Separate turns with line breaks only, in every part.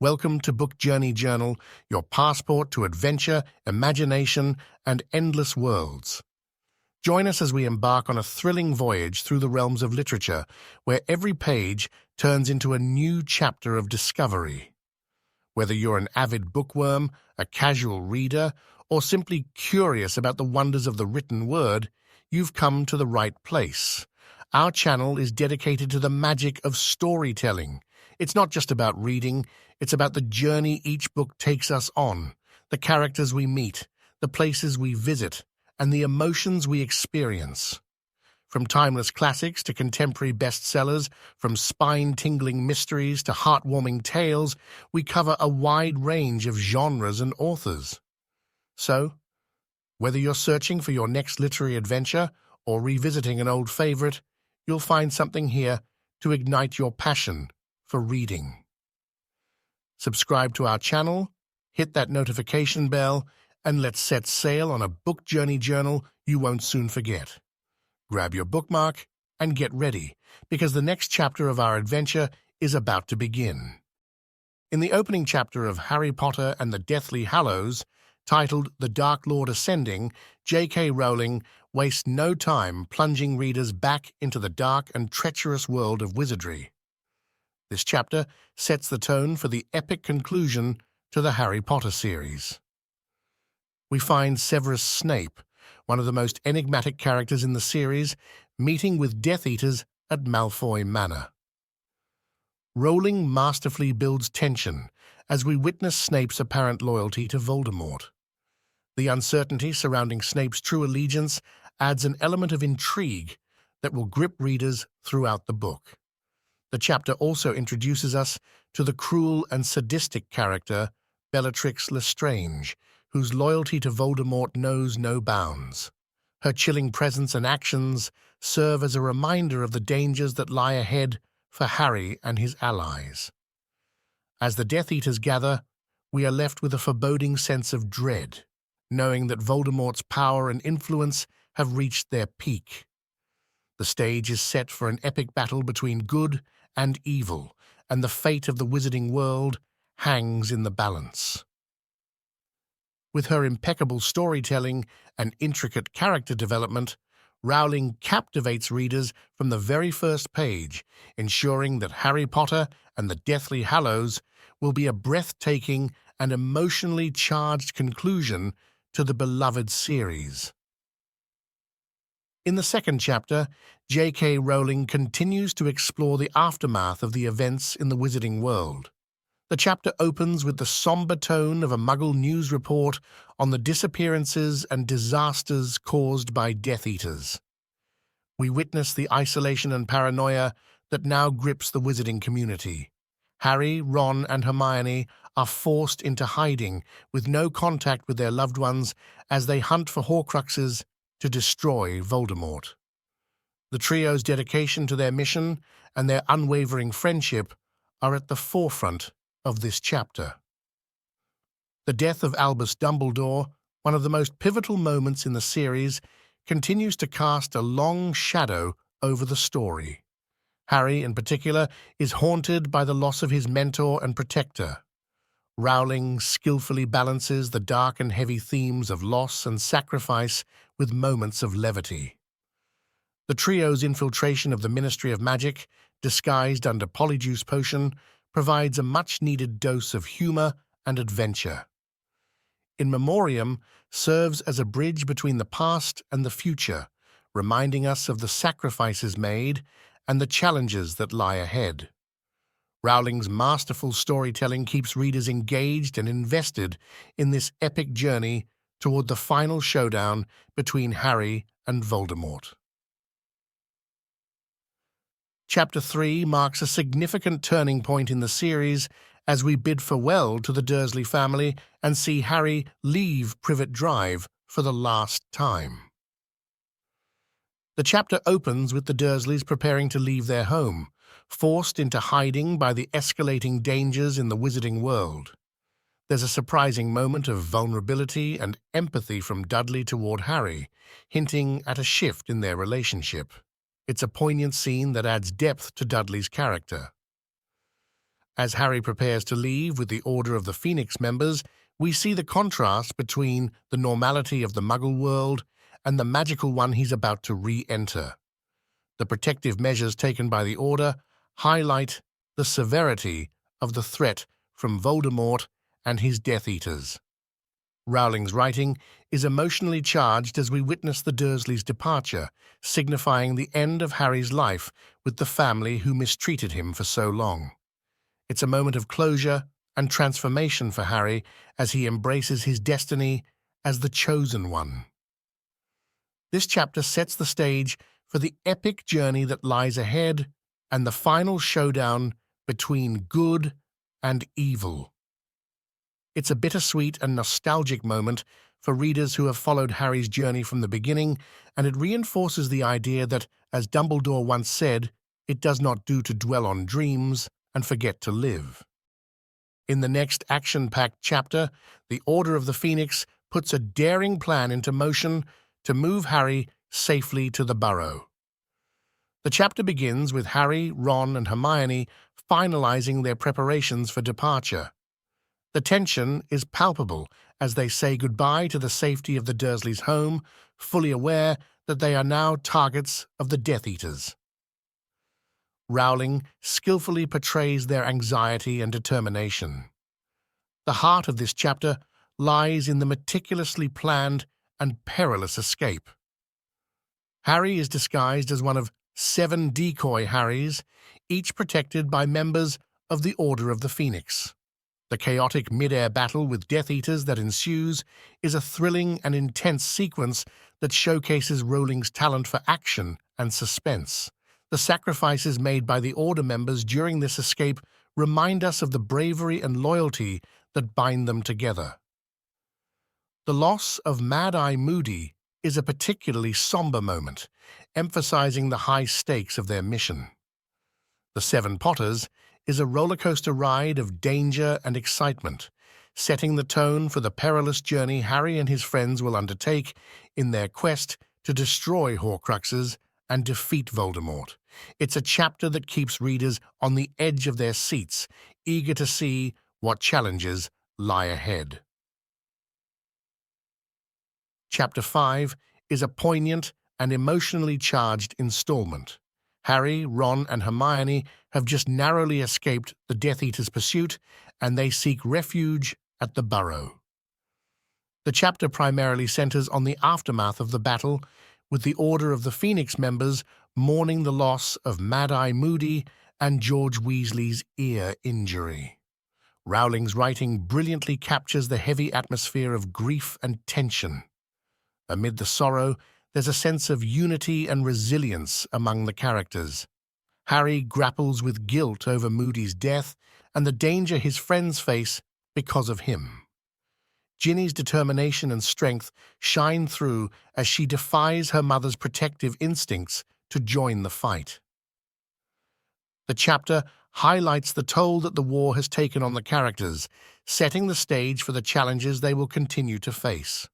Welcome to Book Journey Journal, your passport to adventure, imagination, and endless worlds. Join us as we embark on a thrilling voyage through the realms of literature, where every page turns into a new chapter of discovery. Whether you're an avid bookworm, a casual reader, or simply curious about the wonders of the written word, you've come to the right place. Our channel is dedicated to the magic of storytelling. It's not just about reading, it's about the journey each book takes us on, the characters we meet, the places we visit, and the emotions we experience. From timeless classics to contemporary bestsellers, from spine-tingling mysteries to heartwarming tales, we cover a wide range of genres and authors. So, whether you're searching for your next literary adventure or revisiting an old favorite, you'll find something here to ignite your passion for reading. Subscribe to our channel, hit that notification bell, and let's set sail on a book journey journal you won't soon forget. Grab your bookmark and get ready, because the next chapter of our adventure is about to begin. In the opening chapter of Harry Potter and the Deathly Hallows, titled The Dark Lord Ascending, JKRowling wastes no time plunging readers back into the dark and treacherous world of wizardry. This chapter sets the tone for the epic conclusion to the Harry Potter series. We find Severus Snape, one of the most enigmatic characters in the series, meeting with Death Eaters at Malfoy Manor. Rowling masterfully builds tension as we witness Snape's apparent loyalty to Voldemort. The uncertainty surrounding Snape's true allegiance adds an element of intrigue that will grip readers throughout the book. The chapter also introduces us to the cruel and sadistic character Bellatrix Lestrange, whose loyalty to Voldemort knows no bounds. Her chilling presence and actions serve as a reminder of the dangers that lie ahead for Harry and his allies. As the Death Eaters gather, we are left with a foreboding sense of dread, knowing that Voldemort's power and influence have reached their peak. The stage is set for an epic battle between good and evil, and the fate of the Wizarding World hangs in the balance. With her impeccable storytelling and intricate character development, Rowling captivates readers from the very first page, ensuring that Harry Potter and the Deathly Hallows will be a breathtaking and emotionally charged conclusion to the beloved series. In the second chapter, J.K. Rowling continues to explore the aftermath of the events in the Wizarding World. The chapter opens with the somber tone of a Muggle news report on the disappearances and disasters caused by Death Eaters. We witness the isolation and paranoia that now grips the wizarding community. Harry, Ron, and Hermione are forced into hiding with no contact with their loved ones as they hunt for Horcruxes to destroy Voldemort. The trio's dedication to their mission and their unwavering friendship are at the forefront of this chapter. The death of Albus Dumbledore, one of the most pivotal moments in the series, continues to cast a long shadow over the story. Harry, in particular, is haunted by the loss of his mentor and protector. Rowling skillfully balances the dark and heavy themes of loss and sacrifice with moments of levity. The trio's infiltration of the Ministry of Magic, disguised under Polyjuice Potion, provides a much-needed dose of humor and adventure. In Memoriam serves as a bridge between the past and the future, reminding us of the sacrifices made and the challenges that lie ahead. Rowling's masterful storytelling keeps readers engaged and invested in this epic journey toward the final showdown between Harry and Voldemort. Chapter 3 marks a significant turning point in the series as we bid farewell to the Dursley family and see Harry leave Privet Drive for the last time. The chapter opens with the Dursleys preparing to leave their home, forced into hiding by the escalating dangers in the Wizarding World. There's a surprising moment of vulnerability and empathy from Dudley toward Harry, hinting at a shift in their relationship. It's a poignant scene that adds depth to Dudley's character. As Harry prepares to leave with the Order of the Phoenix members, we see the contrast between the normality of the Muggle world and the magical one he's about to re-enter. The protective measures taken by the Order highlight the severity of the threat from Voldemort and his Death Eaters. Rowling's writing is emotionally charged as we witness the Dursleys' departure, signifying the end of Harry's life with the family who mistreated him for so long. It's a moment of closure and transformation for Harry as he embraces his destiny as the Chosen One. This chapter sets the stage for the epic journey that lies ahead and the final showdown between good and evil. It's a bittersweet and nostalgic moment for readers who have followed Harry's journey from the beginning, and it reinforces the idea that, as Dumbledore once said, it does not do to dwell on dreams and forget to live. In the next action-packed chapter, the Order of the Phoenix puts a daring plan into motion to move Harry safely to the Burrow. The chapter begins with Harry, Ron, and Hermione finalizing their preparations for departure. The tension is palpable as they say goodbye to the safety of the Dursleys' home, fully aware that they are now targets of the Death Eaters. Rowling skillfully portrays their anxiety and determination. The heart of this chapter lies in the meticulously planned and perilous escape. Harry is disguised as one of 7 decoy Harrys, each protected by members of the Order of the Phoenix. The chaotic mid-air battle with Death Eaters that ensues is a thrilling and intense sequence that showcases Rowling's talent for action and suspense. The sacrifices made by the Order members during this escape remind us of the bravery and loyalty that bind them together. The loss of Mad-Eye Moody is a particularly somber moment, emphasizing the high stakes of their mission. The Seven Potters is a rollercoaster ride of danger and excitement, setting the tone for the perilous journey Harry and his friends will undertake in their quest to destroy Horcruxes and defeat Voldemort. It's a chapter that keeps readers on the edge of their seats, eager to see what challenges lie ahead. Chapter 5 is a poignant and emotionally charged installment. Harry, Ron, and Hermione have just narrowly escaped the Death Eaters' pursuit, and they seek refuge at the Burrow. The chapter primarily centers on the aftermath of the battle, with the Order of the Phoenix members mourning the loss of Mad-Eye Moody and George Weasley's ear injury. Rowling's writing brilliantly captures the heavy atmosphere of grief and tension. Amid the sorrow, there's a sense of unity and resilience among the characters. Harry grapples with guilt over Moody's death and the danger his friends face because of him. Ginny's determination and strength shine through as she defies her mother's protective instincts to join the fight. The chapter highlights the toll that the war has taken on the characters, setting the stage for the challenges they will continue to face.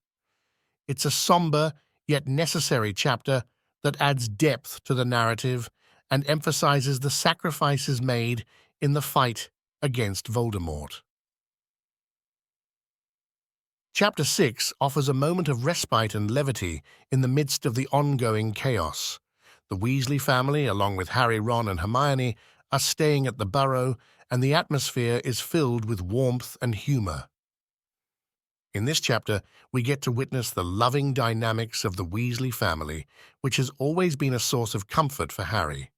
It's a somber yet necessary chapter that adds depth to the narrative and emphasizes the sacrifices made in the fight against Voldemort. Chapter 6 offers a moment of respite and levity in the midst of the ongoing chaos. The Weasley family, along with Harry, Ron, and Hermione, are staying at the Burrow, and the atmosphere is filled with warmth and humor. In this chapter, we get to witness the loving dynamics of the Weasley family, which has always been a source of comfort for Harry.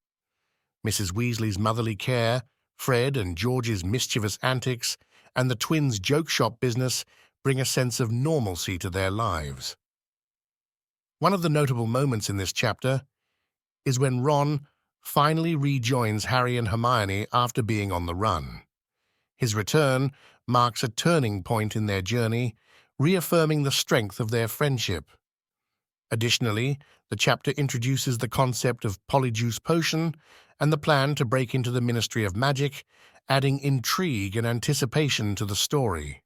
Mrs. Weasley's motherly care, Fred and George's mischievous antics, and the twins' joke shop business bring a sense of normalcy to their lives. One of the notable moments in this chapter is when Ron finally rejoins Harry and Hermione after being on the run. His return marks a turning point in their journey, reaffirming the strength of their friendship. Additionally, the chapter introduces the concept of Polyjuice Potion and the plan to break into the Ministry of Magic, adding intrigue and anticipation to the story.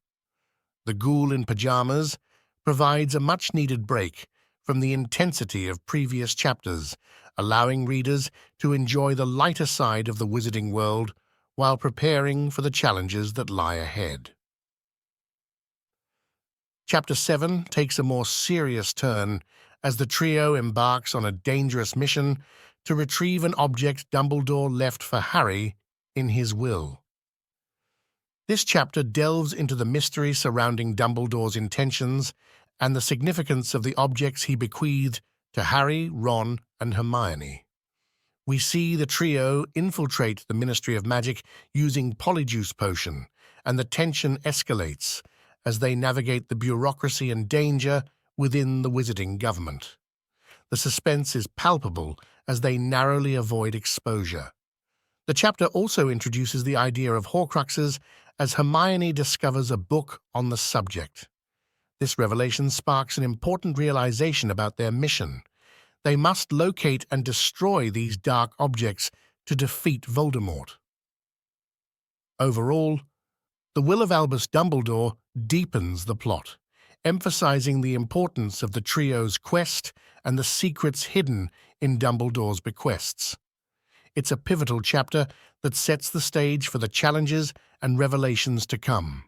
The Ghoul in Pyjamas provides a much-needed break from the intensity of previous chapters, allowing readers to enjoy the lighter side of the Wizarding World while preparing for the challenges that lie ahead. Chapter 7 takes a more serious turn as the trio embarks on a dangerous mission to retrieve an object Dumbledore left for Harry in his will. This chapter delves into the mystery surrounding Dumbledore's intentions and the significance of the objects he bequeathed to Harry, Ron, and Hermione. We see the trio infiltrate the Ministry of Magic using Polyjuice Potion, and the tension escalates as they navigate the bureaucracy and danger within the wizarding government. The suspense is palpable as they narrowly avoid exposure. The chapter also introduces the idea of Horcruxes as Hermione discovers a book on the subject. This revelation sparks an important realization about their mission. They must locate and destroy these dark objects to defeat Voldemort. Overall, the will of Albus Dumbledore deepens the plot, emphasizing the importance of the trio's quest and the secrets hidden in Dumbledore's bequests. It's a pivotal chapter that sets the stage for the challenges and revelations to come.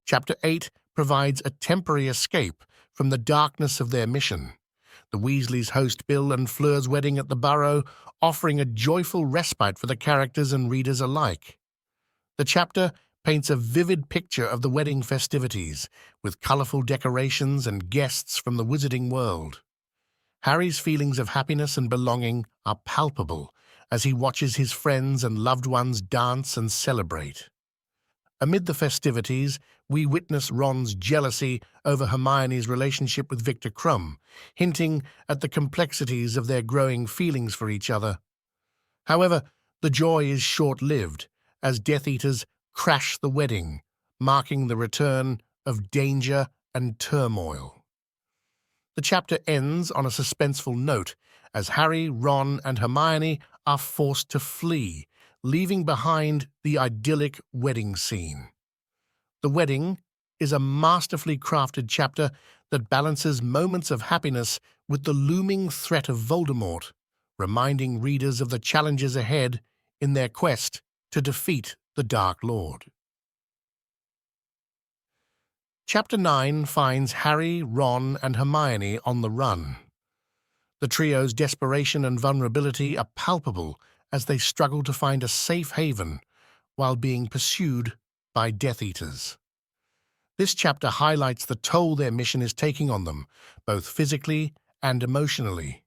Chapter 8 provides a temporary escape from the darkness of their mission. The Weasleys host Bill and Fleur's wedding at the Burrow, offering a joyful respite for the characters and readers alike. The chapter paints a vivid picture of the wedding festivities, with colorful decorations and guests from the Wizarding World. Harry's feelings of happiness and belonging are palpable as he watches his friends and loved ones dance and celebrate. Amid the festivities, we witness Ron's jealousy over Hermione's relationship with Victor Krum, hinting at the complexities of their growing feelings for each other. However, the joy is short-lived as Death Eaters crash the wedding, marking the return of danger and turmoil. The chapter ends on a suspenseful note as Harry, Ron, and Hermione are forced to flee, leaving behind the idyllic wedding scene. The wedding is a masterfully crafted chapter that balances moments of happiness with the looming threat of Voldemort, reminding readers of the challenges ahead in their quest to defeat the Dark Lord. Chapter 9 finds Harry, Ron, and Hermione on the run. The trio's desperation and vulnerability are palpable as they struggle to find a safe haven while being pursued by Death Eaters. This chapter highlights the toll their mission is taking on them, both physically and emotionally.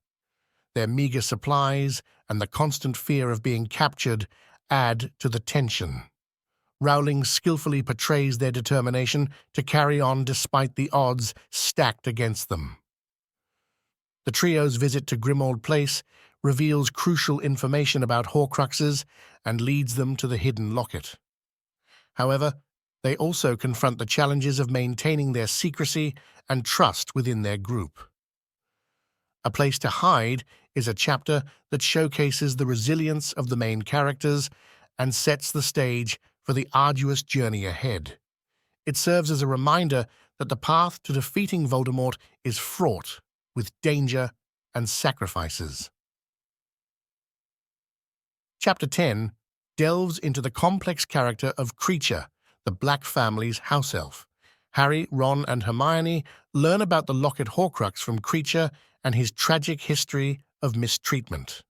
Their meager supplies and the constant fear of being captured add to the tension. Rowling skillfully portrays their determination to carry on despite the odds stacked against them. The trio's visit to Grimmauld Place reveals crucial information about Horcruxes and leads them to the hidden locket. However, they also confront the challenges of maintaining their secrecy and trust within their group. A Place to Hide is a chapter that showcases the resilience of the main characters and sets the stage for the arduous journey ahead. It serves as a reminder that the path to defeating Voldemort is fraught with danger and sacrifices. Chapter 10 delves into the complex character of Kreacher, the Black family's house elf. Harry, Ron, and Hermione learn about the Locket Horcrux from Kreacher and his tragic history of mistreatment.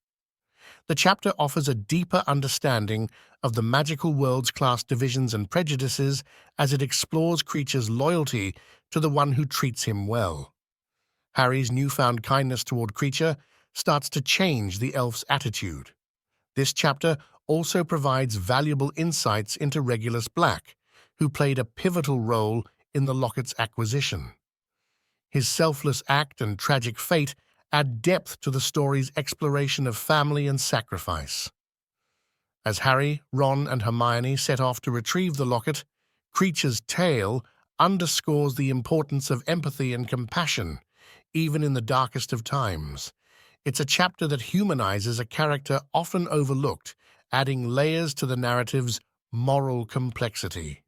The chapter offers a deeper understanding of the magical world's class divisions and prejudices as it explores Kreacher's loyalty to the one who treats him well. Harry's newfound kindness toward Kreacher starts to change the elf's attitude. This chapter also provides valuable insights into Regulus Black, who played a pivotal role in the Locket's acquisition. His selfless act and tragic fate add depth to the story's exploration of family and sacrifice. As Harry, Ron, and Hermione set off to retrieve the locket, Kreacher's tale underscores the importance of empathy and compassion, even in the darkest of times. It's a chapter that humanizes a character often overlooked, adding layers to the narrative's moral complexity.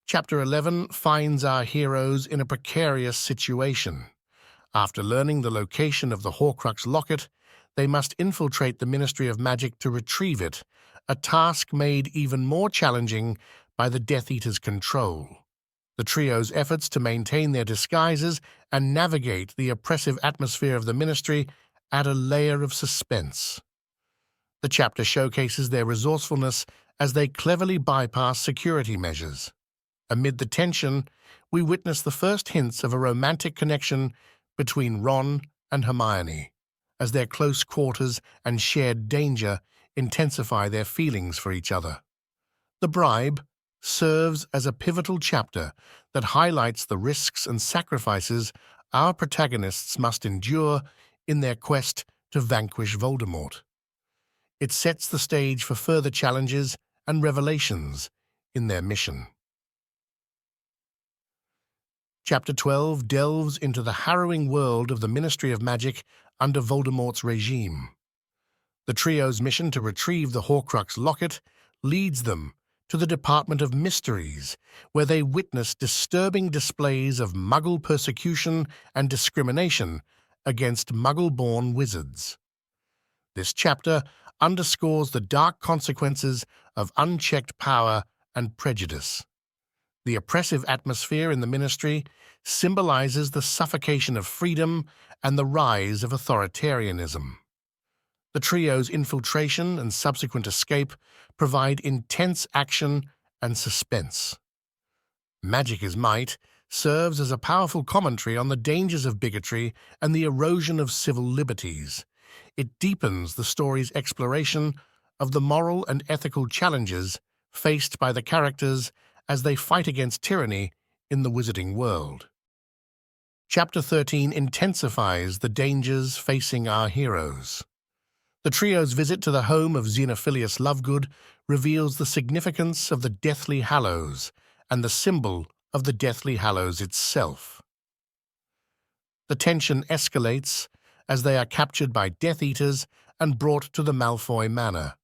Chapter 11 finds our heroes in a precarious situation. After learning the location of the Horcrux locket, they must infiltrate the Ministry of Magic to retrieve it, a task made even more challenging by the Death Eater's control. The trio's efforts to maintain their disguises and navigate the oppressive atmosphere of the Ministry add a layer of suspense. The chapter showcases their resourcefulness as they cleverly bypass security measures. Amid the tension, we witness the first hints of a romantic connection between Ron and Hermione, as their close quarters and shared danger intensify their feelings for each other. The Bribe serves as a pivotal chapter that highlights the risks and sacrifices our protagonists must endure in their quest to vanquish Voldemort. It sets the stage for further challenges and revelations in their mission. Chapter 12 delves into the harrowing world of the Ministry of Magic under Voldemort's regime. The trio's mission to retrieve the Horcrux locket leads them to the Department of Mysteries, where they witness disturbing displays of Muggle persecution and discrimination against Muggle-born wizards. This chapter underscores the dark consequences of unchecked power and prejudice. The oppressive atmosphere in the Ministry symbolizes the suffocation of freedom and the rise of authoritarianism. The trio's infiltration and subsequent escape provide intense action and suspense. Magic is Might serves as a powerful commentary on the dangers of bigotry and the erosion of civil liberties. It deepens the story's exploration of the moral and ethical challenges faced by the characters as they fight against tyranny in the wizarding world. Chapter 13 intensifies the dangers facing our heroes. The trio's visit to the home of Xenophilius Lovegood reveals the significance of the Deathly Hallows and the symbol of the Deathly Hallows itself. The tension escalates as they are captured by Death Eaters and brought to the Malfoy Manor.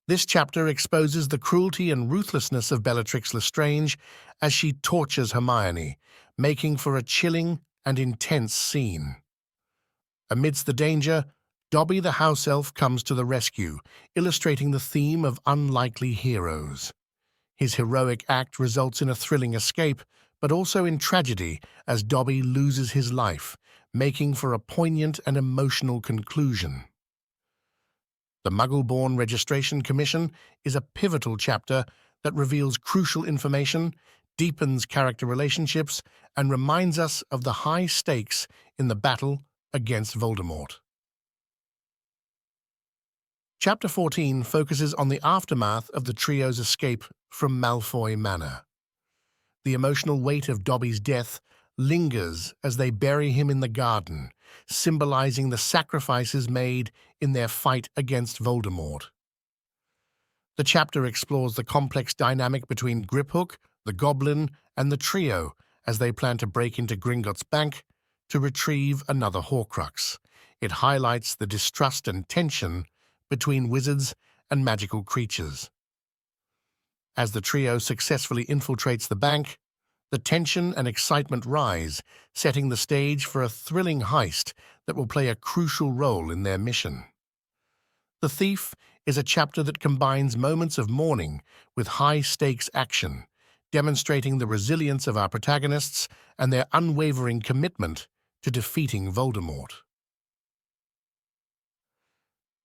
This chapter exposes the cruelty and ruthlessness of Bellatrix Lestrange as she tortures Hermione, making for a chilling and intense scene. Amidst the danger, Dobby the house elf comes to the rescue, illustrating the theme of unlikely heroes. His heroic act results in a thrilling escape, but also in tragedy as Dobby loses his life, making for a poignant and emotional conclusion. The Muggle-Born Registration Commission is a pivotal chapter that reveals crucial information, deepens character relationships, and reminds us of the high stakes in the battle against Voldemort. Chapter 14 focuses on the aftermath of the trio's escape from Malfoy Manor. The emotional weight of Dobby's death lingers as they bury him in the garden, symbolizing the sacrifices made in their fight against Voldemort. The chapter explores the complex dynamic between Griphook, the Goblin, and the trio as they plan to break into Gringotts Bank to retrieve another Horcrux. It highlights the distrust and tension between wizards and magical creatures. As the trio successfully infiltrates the bank, the tension and excitement rise, setting the stage for a thrilling heist that will play a crucial role in their mission. The Thief is a chapter that combines moments of mourning with high-stakes action, demonstrating the resilience of our protagonists and their unwavering commitment to defeating Voldemort.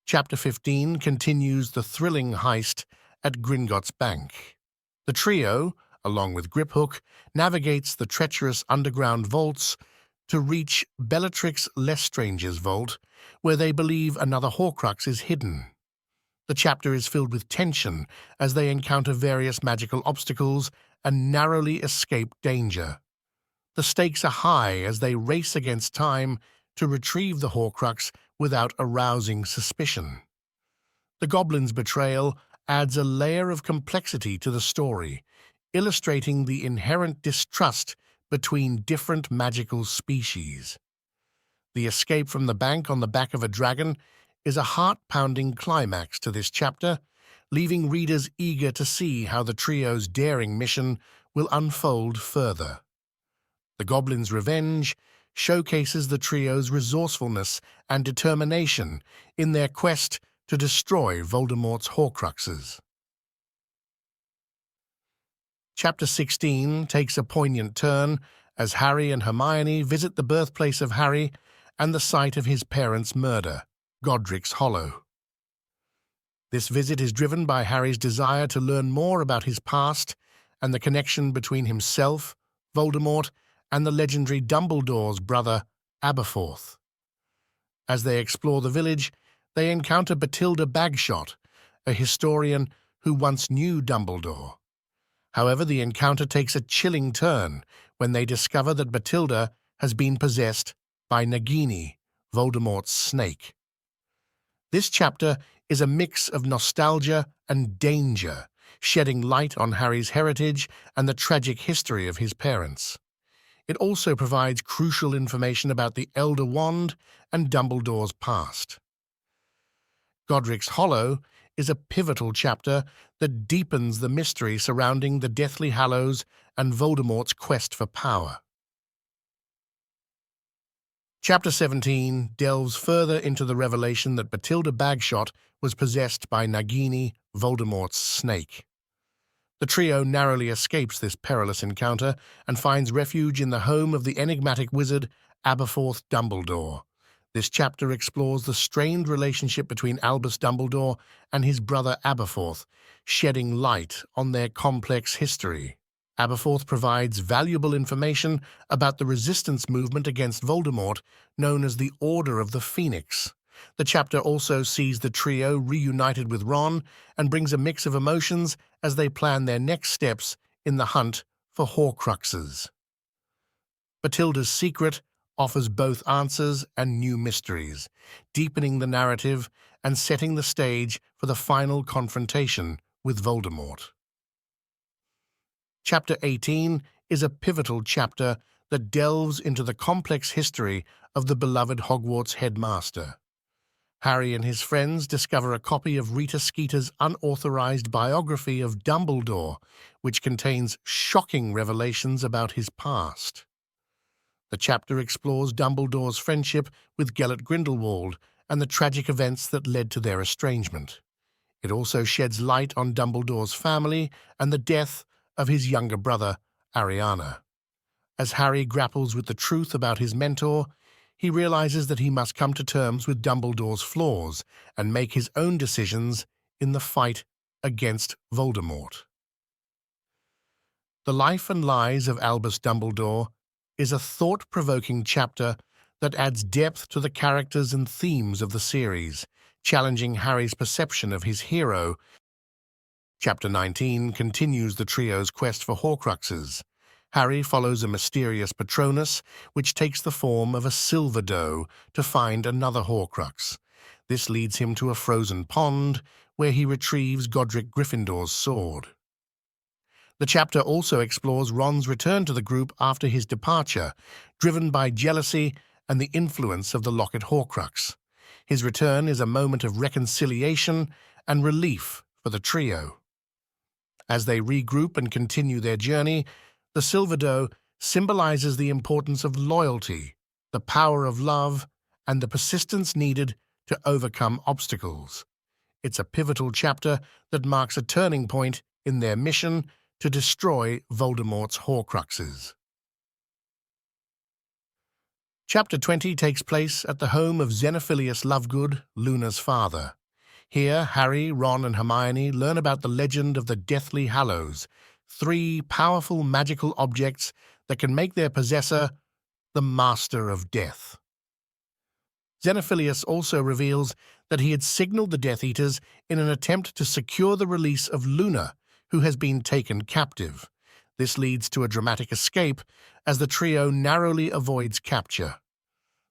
Chapter 15 continues the thrilling heist at Gringotts Bank. The trio, along with Griphook, navigates the treacherous underground vaults to reach Bellatrix Lestrange's vault, where they believe another Horcrux is hidden. The chapter is filled with tension as they encounter various magical obstacles and narrowly escape danger. The stakes are high as they race against time to retrieve the Horcrux without arousing suspicion. The Goblin's betrayal adds a layer of complexity to the story, illustrating the inherent distrust between different magical species. The escape from the bank on the back of a dragon is a heart-pounding climax to this chapter, leaving readers eager to see how the trio's daring mission will unfold further. The Goblin's revenge showcases the trio's resourcefulness and determination in their quest to destroy Voldemort's Horcruxes. Chapter 16 takes a poignant turn as Harry and Hermione visit the birthplace of Harry and the site of his parents' murder, Godric's Hollow. This visit is driven by Harry's desire to learn more about his past and the connection between himself, Voldemort, and the legendary Dumbledore's brother, Aberforth. As they explore the village, they encounter Bathilda Bagshot, a historian who once knew Dumbledore. However, the encounter takes a chilling turn when they discover that Bathilda has been possessed by Nagini, Voldemort's snake. This chapter is a mix of nostalgia and danger, shedding light on Harry's heritage and the tragic history of his parents. It also provides crucial information about the Elder Wand and Dumbledore's past. Godric's Hollow is a pivotal chapter that deepens the mystery surrounding the Deathly Hallows and Voldemort's quest for power. Chapter 17 delves further into the revelation that Bathilda Bagshot was possessed by Nagini, Voldemort's snake. The trio narrowly escapes this perilous encounter and finds refuge in the home of the enigmatic wizard Aberforth Dumbledore. This chapter explores the strained relationship between Albus Dumbledore and his brother Aberforth, shedding light on their complex history. Aberforth provides valuable information about the resistance movement against Voldemort, known as the Order of the Phoenix. The chapter also sees the trio reunited with Ron and brings a mix of emotions as they plan their next steps in the hunt for Horcruxes. Bathilda's secret offers both answers and new mysteries, deepening the narrative and setting the stage for the final confrontation with Voldemort. Chapter 18 is a pivotal chapter that delves into the complex history of the beloved Hogwarts headmaster. Harry and his friends discover a copy of Rita Skeeter's unauthorized biography of Dumbledore, which contains shocking revelations about his past. The chapter explores Dumbledore's friendship with Gellert Grindelwald and the tragic events that led to their estrangement. It also sheds light on Dumbledore's family and the death of his younger brother, Ariana. As Harry grapples with the truth about his mentor, he realizes that he must come to terms with Dumbledore's flaws and make his own decisions in the fight against Voldemort. The Life and Lies of Albus Dumbledore is a thought-provoking chapter that adds depth to the characters and themes of the series, challenging Harry's perception of his hero. Chapter 19 continues the trio's quest for Horcruxes. Harry follows a mysterious Patronus, which takes the form of a Silver Doe, to find another Horcrux. This leads him to a frozen pond, where he retrieves Godric Gryffindor's sword. The chapter also explores Ron's return to the group after his departure, driven by jealousy and the influence of the Locket Horcrux. His return is a moment of reconciliation and relief for the trio. As they regroup and continue their journey, the Silver Doe symbolizes the importance of loyalty, the power of love, and the persistence needed to overcome obstacles. It's a pivotal chapter that marks a turning point in their mission to destroy Voldemort's Horcruxes. Chapter 20 takes place at the home of Xenophilius Lovegood, Luna's father. Here, Harry, Ron, and Hermione learn about the legend of the Deathly Hallows, 3 powerful magical objects that can make their possessor the Master of Death. Xenophilius also reveals that he had signaled the Death Eaters in an attempt to secure the release of Luna, who has been taken captive. This leads to a dramatic escape as the trio narrowly avoids capture.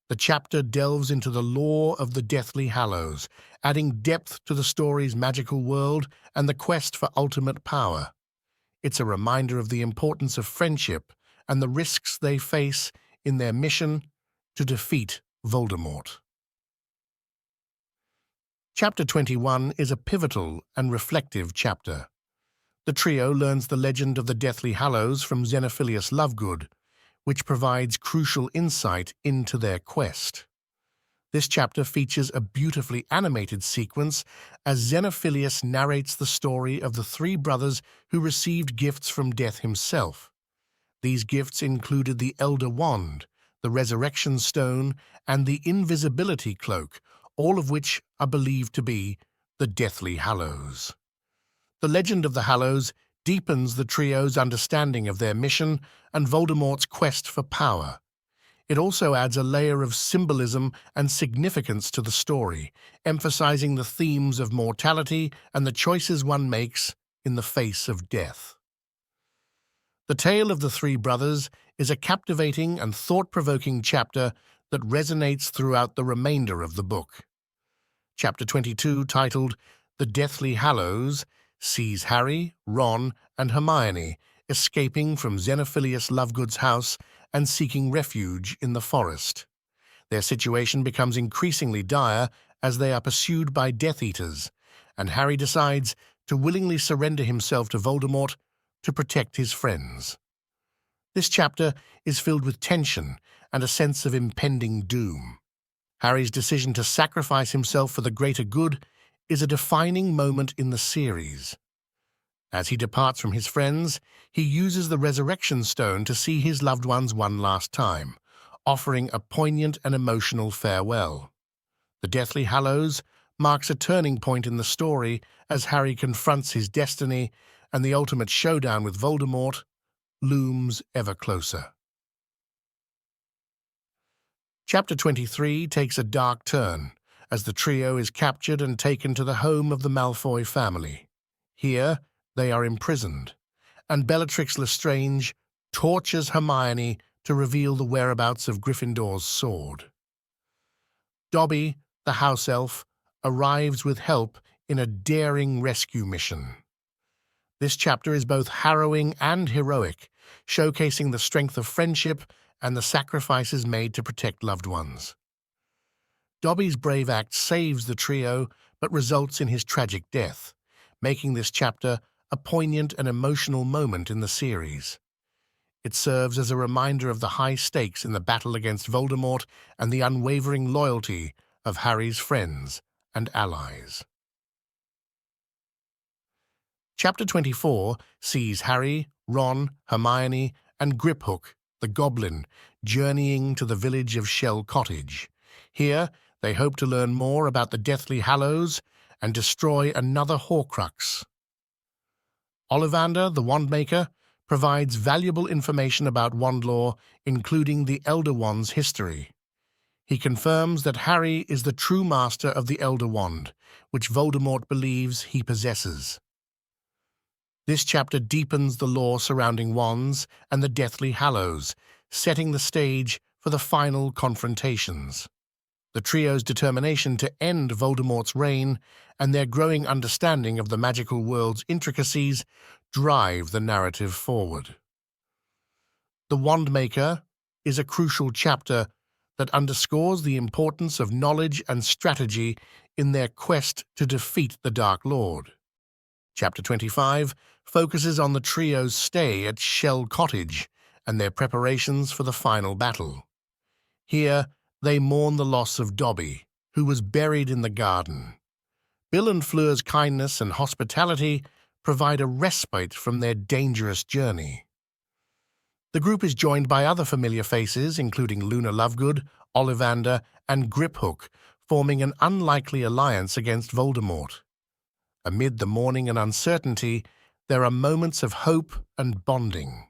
The chapter delves into the lore of the Deathly Hallows, adding depth to the story's magical world and the quest for ultimate power. It's a reminder of the importance of friendship and the risks they face in their mission to defeat Voldemort. Chapter 21 is a pivotal and reflective chapter. The trio learns the legend of the Deathly Hallows from Xenophilius Lovegood, which provides crucial insight into their quest. This chapter features a beautifully animated sequence as Xenophilius narrates the story of the three brothers who received gifts from Death himself. These gifts included the Elder Wand, the Resurrection Stone, and the Invisibility Cloak, all of which are believed to be the Deathly Hallows. The legend of the Hallows deepens the trio's understanding of their mission and Voldemort's quest for power. It also adds a layer of symbolism and significance to the story, emphasizing the themes of mortality and the choices one makes in the face of death. The tale of the three brothers is a captivating and thought-provoking chapter that resonates throughout the remainder of the book. Chapter 22, titled The Deathly Hallows, sees Harry, Ron, and Hermione escaping from Xenophilius Lovegood's house and seeking refuge in the forest. Their situation becomes increasingly dire as they are pursued by Death Eaters, and Harry decides to willingly surrender himself to Voldemort to protect his friends. This chapter is filled with tension and a sense of impending doom. Harry's decision to sacrifice himself for the greater good is a defining moment in the series. As he departs from his friends, he uses the Resurrection Stone to see his loved ones one last time, offering a poignant and emotional farewell. The Deathly Hallows marks a turning point in the story as Harry confronts his destiny and the ultimate showdown with Voldemort looms ever closer. Chapter 23 takes a dark turn as the trio is captured and taken to the home of the Malfoy family. Here, they are imprisoned, and Bellatrix Lestrange tortures Hermione to reveal the whereabouts of Gryffindor's sword. Dobby, the house elf, arrives with help in a daring rescue mission. This chapter is both harrowing and heroic, showcasing the strength of friendship and the sacrifices made to protect loved ones. Dobby's brave act saves the trio but results in his tragic death, making this chapter a poignant and emotional moment in the series. It serves as a reminder of the high stakes in the battle against Voldemort and the unwavering loyalty of Harry's friends and allies. Chapter 24 sees Harry, Ron, Hermione, and Griphook, the Goblin, journeying to the village of Shell Cottage. Here, they hope to learn more about the Deathly Hallows and destroy another Horcrux. Ollivander, the Wandmaker, provides valuable information about wand lore, including the Elder Wand's history. He confirms that Harry is the true master of the Elder Wand, which Voldemort believes he possesses. This chapter deepens the lore surrounding wands and the Deathly Hallows, setting the stage for the final confrontations. The trio's determination to end Voldemort's reign and their growing understanding of the magical world's intricacies drive the narrative forward. The Wandmaker is a crucial chapter that underscores the importance of knowledge and strategy in their quest to defeat the Dark Lord. Chapter 25 focuses on the trio's stay at Shell Cottage and their preparations for the final battle. Here, they mourn the loss of Dobby, who was buried in the garden. Bill and Fleur's kindness and hospitality provide a respite from their dangerous journey. The group is joined by other familiar faces, including Luna Lovegood, Ollivander, and Griphook, forming an unlikely alliance against Voldemort. Amid the mourning and uncertainty, there are moments of hope and bonding.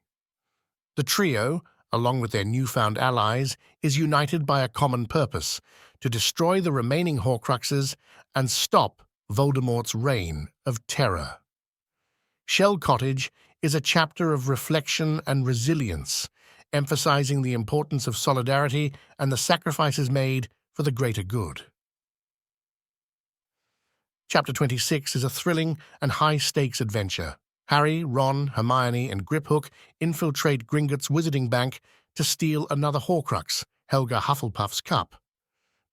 The trio, along with their newfound allies, is united by a common purpose: to destroy the remaining Horcruxes and stop Voldemort's reign of terror. Shell Cottage is a chapter of reflection and resilience, emphasizing the importance of solidarity and the sacrifices made for the greater good. Chapter 26 is a thrilling and high-stakes adventure. Harry, Ron, Hermione, and Griphook infiltrate Gringotts' Wizarding Bank to steal another Horcrux, Helga Hufflepuff's cup.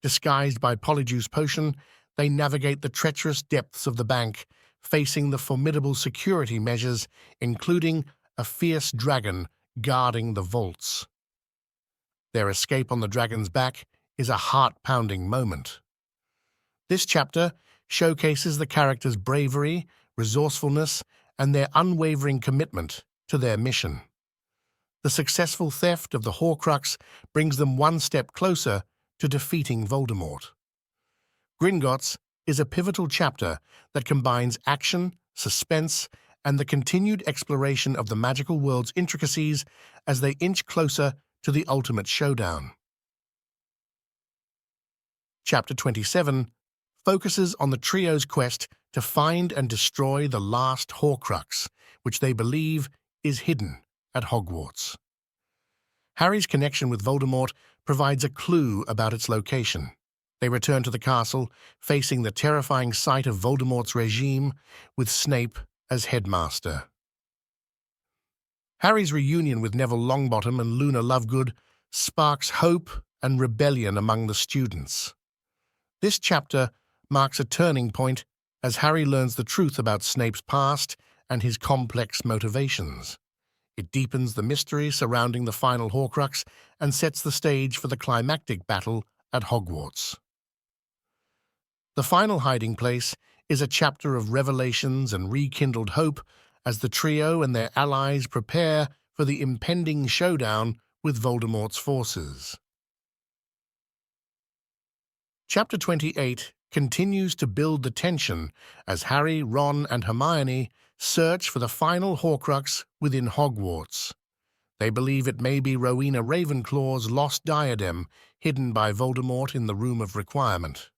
Disguised by Polyjuice Potion, they navigate the treacherous depths of the bank, facing the formidable security measures, including a fierce dragon guarding the vaults. Their escape on the dragon's back is a heart-pounding moment. This chapter showcases the characters' bravery, resourcefulness, and their unwavering commitment to their mission. The successful theft of the Horcrux brings them one step closer to defeating Voldemort. Gringotts is a pivotal chapter that combines action, suspense, and the continued exploration of the magical world's intricacies as they inch closer to the ultimate showdown. Chapter 27 focuses on the trio's quest to find and destroy the last Horcrux, which they believe is hidden at Hogwarts. Harry's connection with Voldemort provides a clue about its location. They return to the castle, facing the terrifying sight of Voldemort's regime, with Snape as headmaster. Harry's reunion with Neville Longbottom and Luna Lovegood sparks hope and rebellion among the students. This chapter marks a turning point as Harry learns the truth about Snape's past and his complex motivations. It deepens the mystery surrounding the final Horcrux and sets the stage for the climactic battle at Hogwarts. The final hiding place is a chapter of revelations and rekindled hope as the trio and their allies prepare for the impending showdown with Voldemort's forces. Chapter 28 continues to build the tension as Harry, Ron, and Hermione search for the final Horcrux within Hogwarts. They believe it may be Rowena Ravenclaw's lost diadem hidden by Voldemort in the Room of Requirement.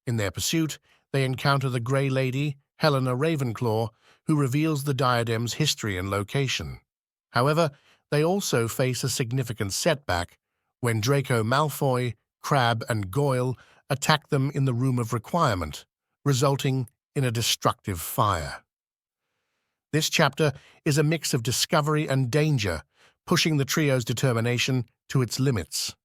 In their pursuit, they encounter the Grey Lady, Helena Ravenclaw, who reveals the diadem's history and location. However, they also face a significant setback when Draco Malfoy, Crabbe, and Goyle attack them in the Room of Requirement, resulting in a destructive fire. This chapter is a mix of discovery and danger, pushing the trio's determination to its limits.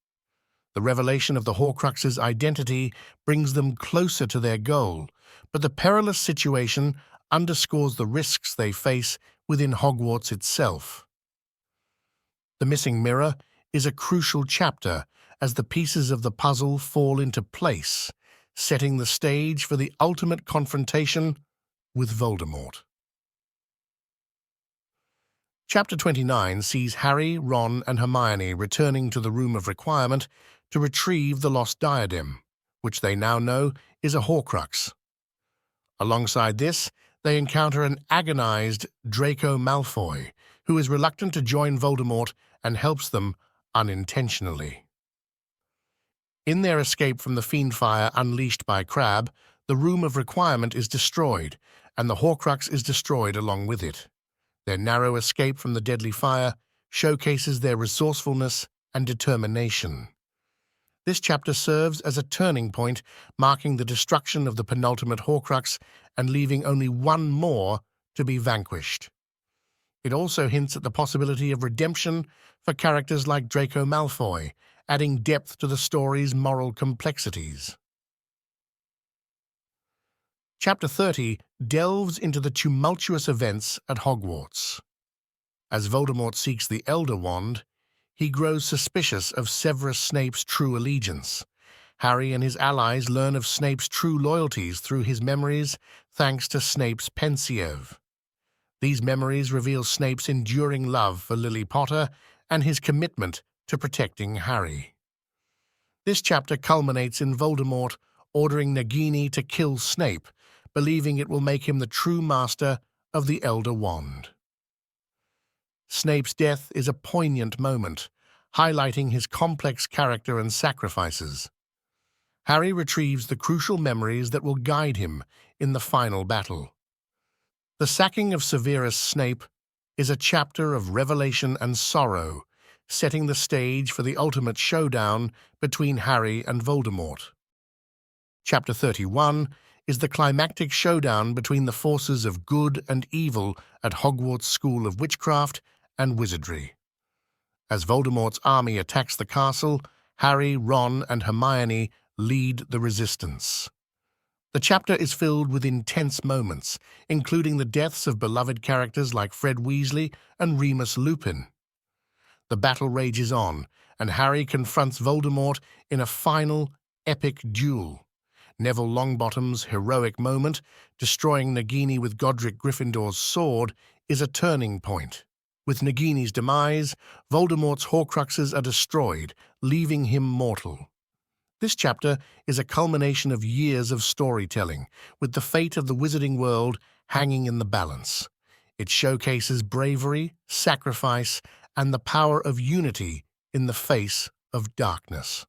The revelation of the Horcrux's identity brings them closer to their goal, but the perilous situation underscores the risks they face within Hogwarts itself. The Missing Mirror is a crucial chapter as the pieces of the puzzle fall into place, setting the stage for the ultimate confrontation with Voldemort. Chapter 29 sees Harry, Ron, and Hermione returning to the Room of Requirement to retrieve the lost diadem, which they now know is a Horcrux. Alongside this, they encounter an agonized Draco Malfoy, who is reluctant to join Voldemort and helps them unintentionally. In their escape from the fiendfire unleashed by Crabbe, the Room of Requirement is destroyed, and the Horcrux is destroyed along with it. Their narrow escape from the deadly fire showcases their resourcefulness and determination. This chapter serves as a turning point, marking the destruction of the penultimate Horcrux and leaving only one more to be vanquished. It also hints at the possibility of redemption for characters like Draco Malfoy, adding depth to the story's moral complexities. Chapter 30 delves into the tumultuous events at Hogwarts. As Voldemort seeks the Elder Wand, he grows suspicious of Severus Snape's true allegiance. Harry and his allies learn of Snape's true loyalties through his memories, thanks to Snape's pensieve. These memories reveal Snape's enduring love for Lily Potter and his commitment to protecting Harry. This chapter culminates in Voldemort ordering Nagini to kill Snape, believing it will make him the true master of the Elder Wand. Snape's death is a poignant moment, highlighting his complex character and sacrifices. Harry retrieves the crucial memories that will guide him in the final battle. The sacking of Severus Snape is a chapter of revelation and sorrow, setting the stage for the ultimate showdown between Harry and Voldemort. Chapter 31 is the climactic showdown between the forces of good and evil at Hogwarts School of Witchcraft and Wizardry. As Voldemort's army attacks the castle, Harry, Ron, and Hermione lead the resistance. The chapter is filled with intense moments, including the deaths of beloved characters like Fred Weasley and Remus Lupin. The battle rages on, and Harry confronts Voldemort in a final, epic duel. Neville Longbottom's heroic moment, destroying Nagini with Godric Gryffindor's sword, is a turning point. With Nagini's demise, Voldemort's Horcruxes are destroyed, leaving him mortal. This chapter is a culmination of years of storytelling, with the fate of the Wizarding World hanging in the balance. It showcases bravery, sacrifice, and the power of unity in the face of darkness.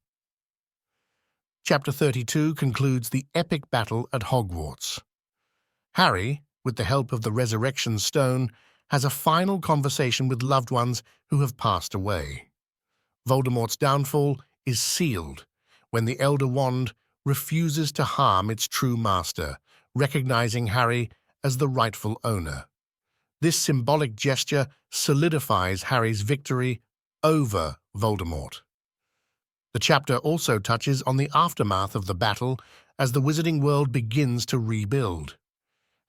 Chapter 32 concludes the epic battle at Hogwarts. Harry, with the help of the Resurrection Stone, has a final conversation with loved ones who have passed away. Voldemort's downfall is sealed when the Elder Wand refuses to harm its true master, recognizing Harry as the rightful owner. This symbolic gesture solidifies Harry's victory over Voldemort. The chapter also touches on the aftermath of the battle as the Wizarding World begins to rebuild.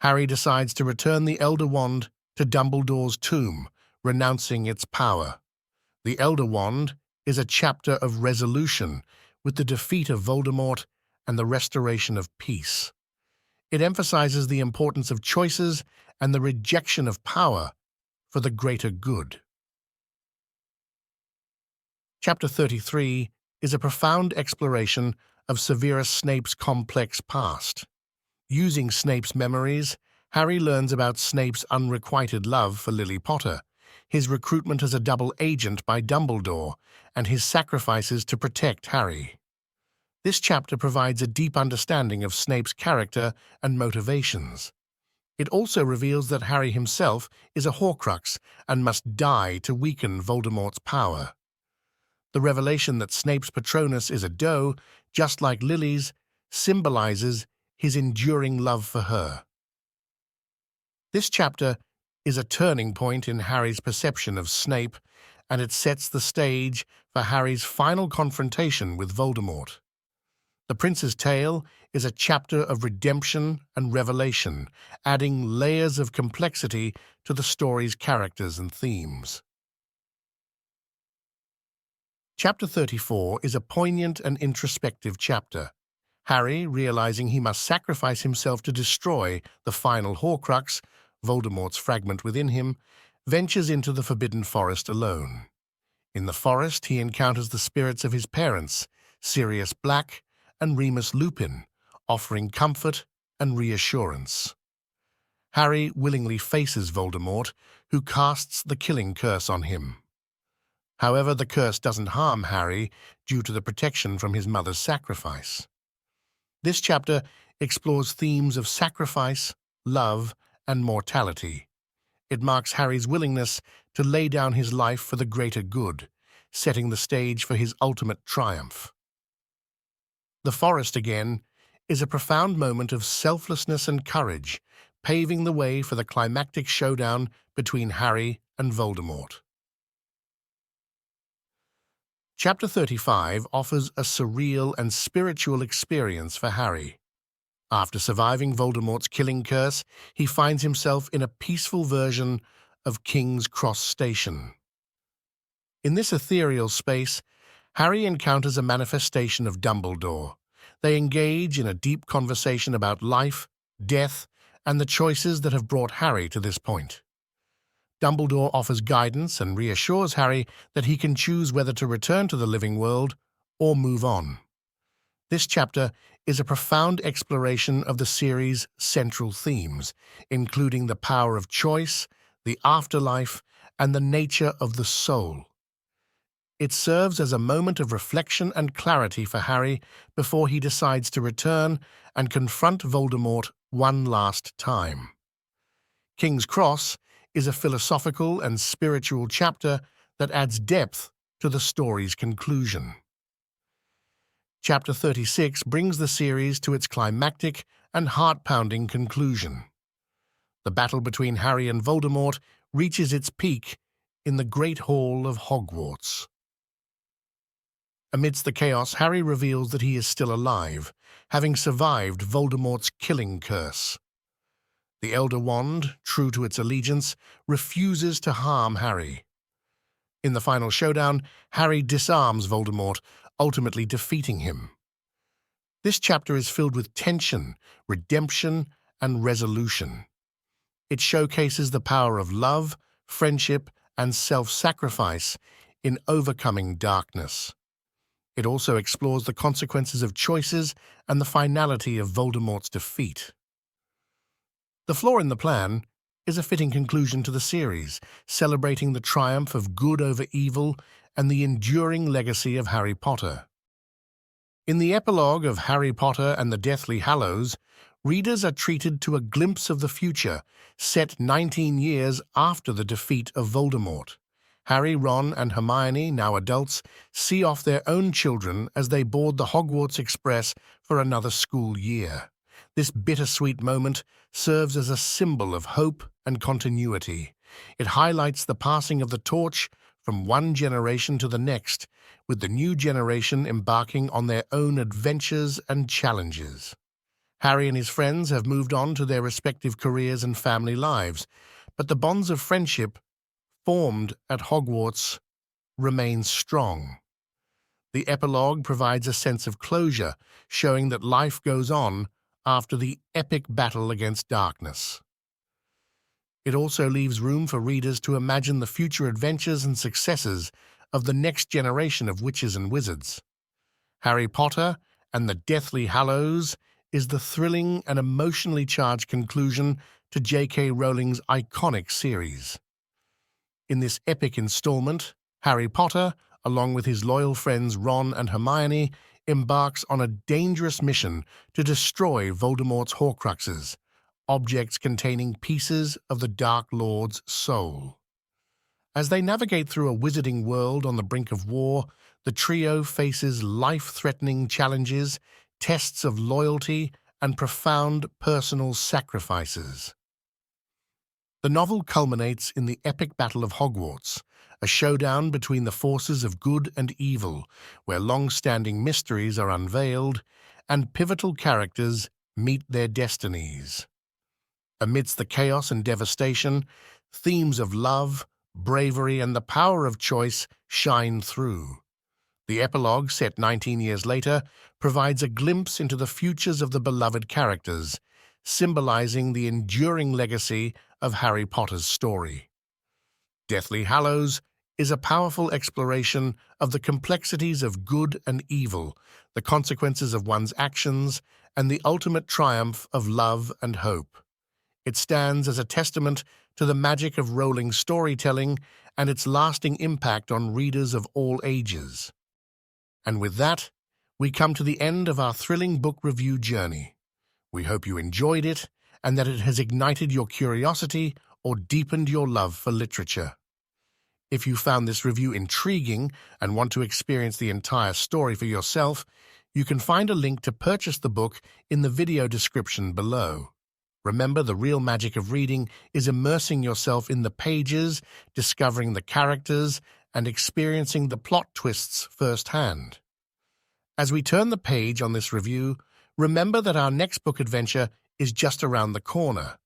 Harry decides to return the Elder Wand to Dumbledore's tomb, renouncing its power. The Elder Wand is a chapter of resolution, with the defeat of Voldemort and the restoration of peace. It emphasizes the importance of choices and the rejection of power for the greater good. Chapter 33 is a profound exploration of Severus Snape's complex past. Using Snape's memories, Harry learns about Snape's unrequited love for Lily Potter, his recruitment as a double agent by Dumbledore, and his sacrifices to protect Harry. This chapter provides a deep understanding of Snape's character and motivations. It also reveals that Harry himself is a Horcrux and must die to weaken Voldemort's power. The revelation that Snape's Patronus is a doe, just like Lily's, symbolizes his enduring love for her. This chapter is a turning point in Harry's perception of Snape, and it sets the stage for Harry's final confrontation with Voldemort. The Prince's Tale is a chapter of redemption and revelation, adding layers of complexity to the story's characters and themes. Chapter 34 is a poignant and introspective chapter. Harry, realizing he must sacrifice himself to destroy the final Horcrux, Voldemort's fragment within him, ventures into the Forbidden Forest alone. In the forest, he encounters the spirits of his parents, Sirius Black and Remus Lupin, offering comfort and reassurance. Harry willingly faces Voldemort, who casts the killing curse on him. However, the curse doesn't harm Harry due to the protection from his mother's sacrifice. This chapter explores themes of sacrifice, love, and mortality. It marks Harry's willingness to lay down his life for the greater good, setting the stage for his ultimate triumph. The forest, again, is a profound moment of selflessness and courage, paving the way for the climactic showdown between Harry and Voldemort. Chapter 35 offers a surreal and spiritual experience for Harry. After surviving Voldemort's killing curse, he finds himself in a peaceful version of King's Cross Station. In this ethereal space, Harry encounters a manifestation of Dumbledore. They engage in a deep conversation about life, death, and the choices that have brought Harry to this point. Dumbledore offers guidance and reassures Harry that he can choose whether to return to the living world or move on. This chapter is a profound exploration of the series' central themes, including the power of choice, the afterlife, and the nature of the soul. It serves as a moment of reflection and clarity for Harry before he decides to return and confront Voldemort one last time. King's Cross is a philosophical and spiritual chapter that adds depth to the story's conclusion. Chapter 36 brings the series to its climactic and heart-pounding conclusion. The battle between Harry and Voldemort reaches its peak in the Great Hall of Hogwarts. Amidst the chaos, Harry reveals that he is still alive, having survived Voldemort's killing curse. The Elder Wand, true to its allegiance, refuses to harm Harry. In the final showdown, Harry disarms Voldemort, ultimately defeating him. This chapter is filled with tension, redemption, and resolution. It showcases the power of love, friendship, and self-sacrifice in overcoming darkness. It also explores the consequences of choices and the finality of Voldemort's defeat. The Flaw in the Plan is a fitting conclusion to the series, celebrating the triumph of good over evil and the enduring legacy of Harry Potter. In the epilogue of Harry Potter and the Deathly Hallows, readers are treated to a glimpse of the future, set 19 years after the defeat of Voldemort. Harry, Ron, and Hermione, now adults, see off their own children as they board the Hogwarts Express for another school year. This bittersweet moment serves as a symbol of hope and continuity. It highlights the passing of the torch from one generation to the next, with the new generation embarking on their own adventures and challenges. Harry and his friends have moved on to their respective careers and family lives, but the bonds of friendship formed at Hogwarts remain strong. The epilogue provides a sense of closure, showing that life goes on after the epic battle against darkness. It also leaves room for readers to imagine the future adventures and successes of the next generation of witches and wizards. Harry Potter and the Deathly Hallows is the thrilling and emotionally charged conclusion to JKRowling's iconic series. In this epic installment, Harry Potter, along with his loyal friends Ron and Hermione, embarks on a dangerous mission to destroy Voldemort's Horcruxes, objects containing pieces of the Dark Lord's soul. As they navigate through a wizarding world on the brink of war, the trio faces life-threatening challenges, tests of loyalty, and profound personal sacrifices. The novel culminates in the epic Battle of Hogwarts, a showdown between the forces of good and evil, where long-standing mysteries are unveiled and pivotal characters meet their destinies. Amidst the chaos and devastation, themes of love, bravery, and the power of choice shine through. The epilogue, set 19 years later, provides a glimpse into the futures of the beloved characters, symbolizing the enduring legacy of Harry Potter's story. Deathly Hallows is a powerful exploration of the complexities of good and evil, the consequences of one's actions, and the ultimate triumph of love and hope. It stands as a testament to the magic of Rowling's storytelling and its lasting impact on readers of all ages. And with that, we come to the end of our thrilling book review journey. We hope you enjoyed it and that it has ignited your curiosity or deepened your love for literature. If you found this review intriguing and want to experience the entire story for yourself, you can find a link to purchase the book in the video description below. Remember, the real magic of reading is immersing yourself in the pages, discovering the characters, and experiencing the plot twists firsthand. As we turn the page on this review, remember that our next book adventure is just around the corner.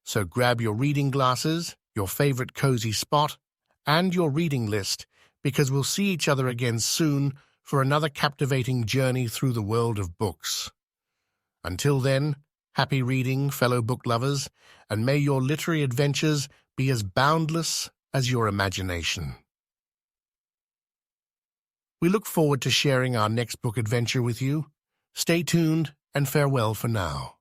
So grab your reading glasses, your favorite cozy spot, and your reading list, because we'll see each other again soon for another captivating journey through the world of books. Until then, happy reading, fellow book lovers, and may your literary adventures be as boundless as your imagination. We look forward to sharing our next book adventure with you. Stay tuned, and farewell for now.